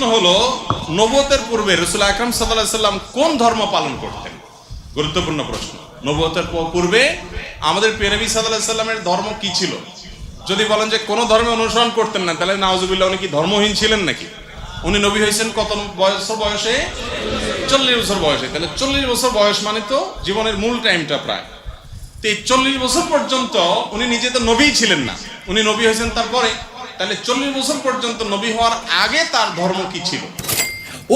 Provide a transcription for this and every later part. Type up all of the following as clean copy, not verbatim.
প্রশ্ন হলো, নবুয়তের পূর্বে রাসূল আকরাম সাল্লাল্লাহু আলাইহি সাল্লাম কোন ধর্ম পালন করতেন? গুরুত্বপূর্ণ প্রশ্ন। নবুয়তের পূর্বে আমাদের প্রিয় নবী সাল্লাল্লাহু আলাইহি সাল্লামের ধর্ম কি ছিল? যদি বলেন যে কোনো ধর্মে অনুসরণ করতেন না, তাহলে নাউজুবিল্লাহ উনি কি ধর্মহীন ছিলেন নাকি? উনি নবী হয়েছেন কত বয়সে? 40 বছর বয়সে। তাহলে 40 বছর বয়স মানে তো জীবনের মূল টাইমটা প্রায়। তো এই 40 বছর পর্যন্ত উনি নিজে তো নবীই ছিলেন না, উনি নবী হয়েছেন তারপরে। তাহলে 40 বছর পর্যন্ত নবী হওয়ার আগে তার ধর্ম কি ছিল?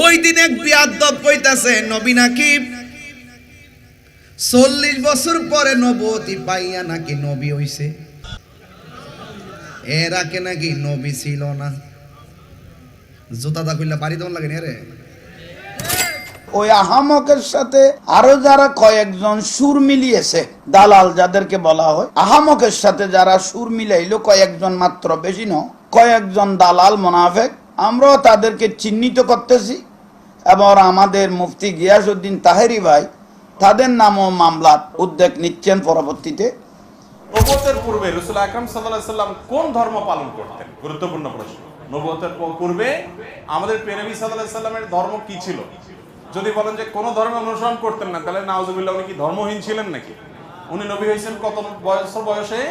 ওই দিন এক বিয়াদব কইতাছে নবী নাকি 40 বছর পরে নবুয়তি পাইয়া নাকি নবী হইছে, এর আগে নাকি নবী ছিল না। জুতাটা কইলা বাড়ি দন লাগে রে। ওই আহামকের সাথে আরো যারা কয়েকজন সুর মিলিয়েছে, দালাল যাদেরকে বলা হয়, আহামকের সাথে যারা সুর মিলাইলো কয়েকজন মাত্র, বেশি নয়, কয়েকজন দালাল মুনাফিক, আমরাও তাদেরকে চিহ্নিত করতেছি। এবং আমাদের মুফতি গিয়াসউদ্দিন তাহেরি ভাই তাদের নামও মামলার উদ্যোগ নিচ্ছেন পরবর্তীতে। নবুয়তের পূর্বে রাসূল আকরাম সাল্লাল্লাহু আলাইহি সাল্লাম কোন ধর্ম পালন করতেন? গুরুত্বপূর্ণ প্রশ্ন। নবুয়তের পূর্বে আমাদের প্রিয় নবী সাল্লাল্লাহু আলাইহি সাল্লামের ধর্ম কি ছিল? যদি বলেন যে কোনো ধর্ম অনুসরণ করতেন না, তাহলে নাউজুবিল্লাহ উনি কি ধর্মহীন ছিলেন নাকি? উনি নবী হয়েছেন কত বয়সে?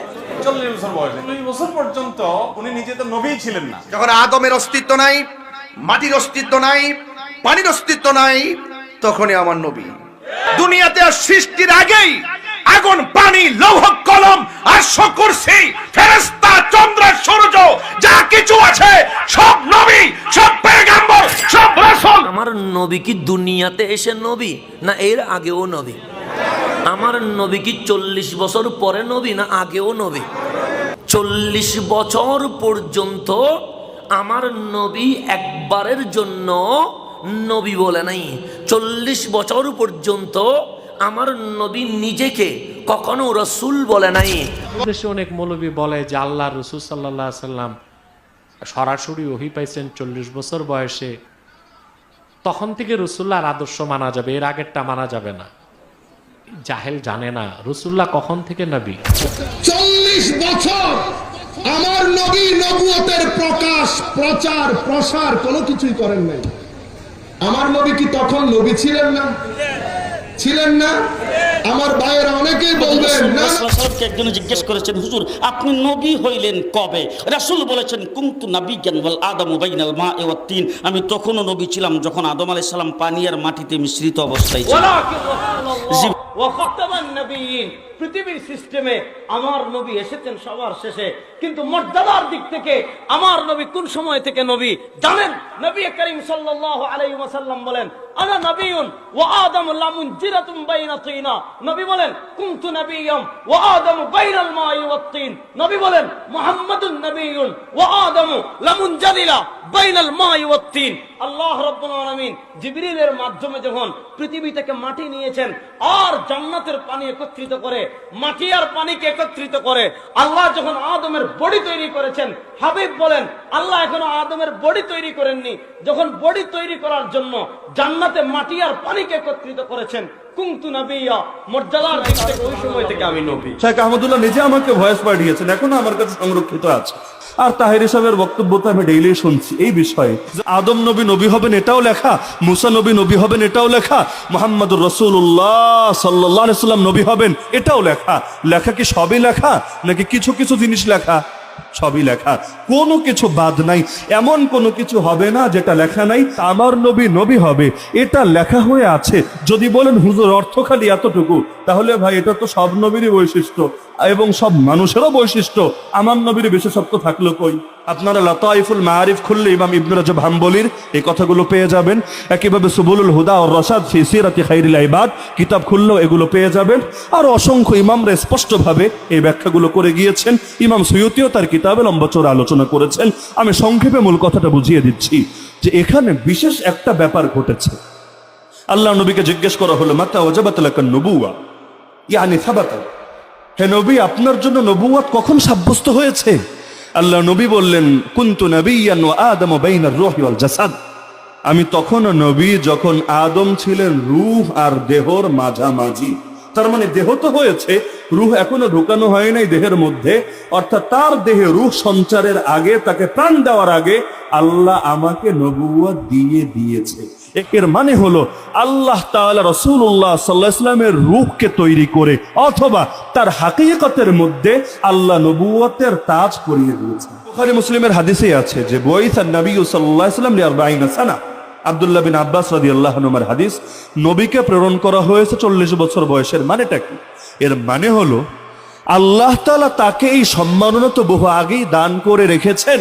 40 বছর বয়সে। 40 বছর পর্যন্ত উনি নিজে তো নবীই ছিলেন না। যখন আদমের অস্তিত্ব নাই, মাটির অস্তিত্ব নাই, পানির অস্তিত্ব নাই, তখনই আমার নবী। দুনিয়াতে সৃষ্টির আগেই আগুন, পানি, লৌহ কলম, আরশ, কুরসি, ফেরেশতা, চন্দ্র, সূর্য, যা কিছু আছে সব নবী, সব পয়গম্বর, সব রাসূল। আমার নবী কি দুনিয়াতে এসে নবী, না এর আগেও নবী? আমার নবী কি 40 বছর পরে নবী, না আগেও নবী? 40 বছর পর্যন্ত আমার নবী একবারের জন্য নবী বলে নাই। 40 বছর পর্যন্ত আমার নবী নিজেকে কখনো রসুল বলে নাই। দেশে অনেক মৌলবী বলে যে আল্লাহ রসুল সাল্লাল্লাহু আলাইহি সাল্লাম সরাসরি ওহী পাইছেন 40 বছর বয়সে, তখন থেকে রসুল্লাহর আদর্শ মানা যাবে, এর আগেরটা মানা যাবে না। জাহেল জানে না রসুল্লাহ কখন থেকে নবী। 40 বছর আমার নবী নবুয়তের প্রকাশ, প্রচার, প্রসার কোনো কিছুই করেন নাই। আমার নবী কি তখন নবী ছিলেন না? ছিলেন না? আমার ভাইয়েরা অনেকেই বলবেন না। একজন জিজ্ঞেস করেছেন, হুজুর আপনি নবী হইলেন কবে? রাসূল বলেছেন, কুনতু নাবিয়্যান ওয়াল আদামু বাইনাল মা'i ওয়াত তিন। আমি তখনও নবী ছিলাম যখন আদম আলাইহিস সালাম পানি আর মাটিতে মিশ্রিত অবস্থায় ছিলেন। পৃথিবীর সিস্টেমে আমার নবী এসেছেন সবার শেষে, কিন্তু মর্যাদার দিক থেকে আমার নবী কোন সময় থেকে নবী জানেন? নবী করিম সাল্লাল্লাহু আলাইহি ওয়াসাল্লাম বলেন, আনা নবিয়্যুন ওয়া আদামু লামুনজিরাতুন বাইনা তিনা। নবী বলেন, কুনতু নাবিয়্যাম ওয়া আদামু বাইনাল মা'i ওয়াত তিন। নবী বলেন, মুহাম্মাদুন নাবিয়্যুন ওয়া আদামু লামুনজাদিলা বাইনাল মা'i ওয়াত তিন। আল্লাহ রাব্বুল আলামিন জিবরিলের মাধ্যমে যখন পৃথিবী থেকে মাটি নিয়েছেন আর জান্নাতের পানি একত্রিত করে, মাটি আর পানিকে একত্রিত করে আল্লাহ যখন আদমের বডি তৈরি করেছেন, হাবিব বলেন আল্লাহ এখনো আদমের বডি তৈরি করেননি। যখন বডি তৈরি করার জন্য জান্নাতে মাটি আর পানিকে একত্রিত করেছেন, কুনতু নাবিয়্যা, মর্যাদার দিক থেকে ওই সময় থেকে আমি নবী। শেখ আহমদুল্লাহ নিজে আমাকে ভয়েস পাঠিয়েছেন, এখনো আমার কাছে সংরক্ষিত আছে। আর তাহেরি সাহেবের বক্তব্য তো আমি ডেইলি শুনছি এই বিষয়ে। আদম নবী নবী হবেন এটাও লেখা, মুসা নবী নবী হবেন এটাও লেখা, মুহাম্মদুর রাসূলুল্লাহ সাল্লাল্লাহু আলাইহি ওয়াসাল্লাম নবী হবেন এটাও লেখা। লেখা কি সবই লেখা, নাকি কিছু কিছু জিনিস লেখা? সবই লেখা, কোনো কিছু বাদ নাই। এমন কোনো কিছু হবে না যেটা লেখা নাই। আমার নবী নবী হবে এটা লেখা হয়ে আছে। যদি বলেন হুজুর অর্থ খালি এতটুকু, তাহলে ভাই এটা তো সব নবীরই বৈশিষ্ট্য এবং সব মানুষেরও বৈশিষ্ট্য। আমার নবীর বিশেষত্ব থাকলো কই? আপনারা লাতাইফুল মাআরিফ খুললে ইমাম ইবনে রাজব হাম্বলির এই কথাগুলো পেয়ে যাবেন। একইভাবে সুবুলুল হুদা ও রশাদ ফি সিরাতি খাইরিল ইবাদ কিতাব খুললেও এগুলো পেয়ে যাবেন। আর অসংখ্য ইমামরা স্পষ্টভাবে এই ব্যাখ্যাগুলো করে গিয়েছেন। ইমাম সুয়ুতিও তার কিতাবে লম্বা চড়া আলোচনা করেছেন। আমি সংক্ষেপে মূল কথাটা বুঝিয়ে দিচ্ছি যে এখানে বিশেষ একটা ব্যাপার ঘটেছে। আল্লাহ নবীকে জিজ্ঞেস করা হলো, মাতা ওয়াজাবাত লাকান নবুওয়া ইয়ানি সাবাতা, হে নবী আপনার জন্য নবুওয়াত কখন সাব্যস্ত হয়েছে? আল্লাহ নবী বললেন, কুনতু নাবিয়্যান ওয়া আদামু বাইনার রূহি ওয়াল জাসাদ। আমি তখনও নবী যখন আদম ছিলেন রূহ আর দেহর মাঝামাঝি। তার মানে দেহ তো হয়েছে, রূহ এখনো ঢোকানো হয় নাই দেহের মধ্যে, অর্থাৎ তার দেহে রূহ সঞ্চারের আগে, তাকে প্রাণ দেওয়ার আগে আল্লাহ আমাকে নবুয়ত দিয়ে দিয়েছে। এর মানে হলো আল্লাহ তাআলা রাসূলুল্লাহ সাল্লাল্লাহু আলাইহি ওয়াসাল্লামের রূহকে তৈরি করে অথবা তার হাকিকতের মধ্যে আল্লাহ নবুয়তের তাজ পরিয়ে দিয়েছেন। বুখারী মুসলিমের হাদিসে আছে যে বুইসান নবী সাল্লাল্লাহু আলাইহি ওয়াসাল্লাম লি 40 সানা, আব্দুল্লাহ বিন আব্বাস রাদিয়াল্লাহু আনহুর হাদিস, নবীকে প্রেরণ করা হয়েছে 40 বছর বয়সের। মানেটা কি? এর মানে হলো আল্লাহ তাআলা তাকে এই সম্মাননা তো বহু আগেই দান করে রেখেছেন,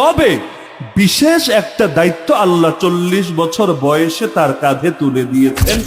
তবে বিশেষ একটা দায়িত্ব আল্লাহ 40 বছর বয়সে তার কাঁধে তুলে দিয়েছেন।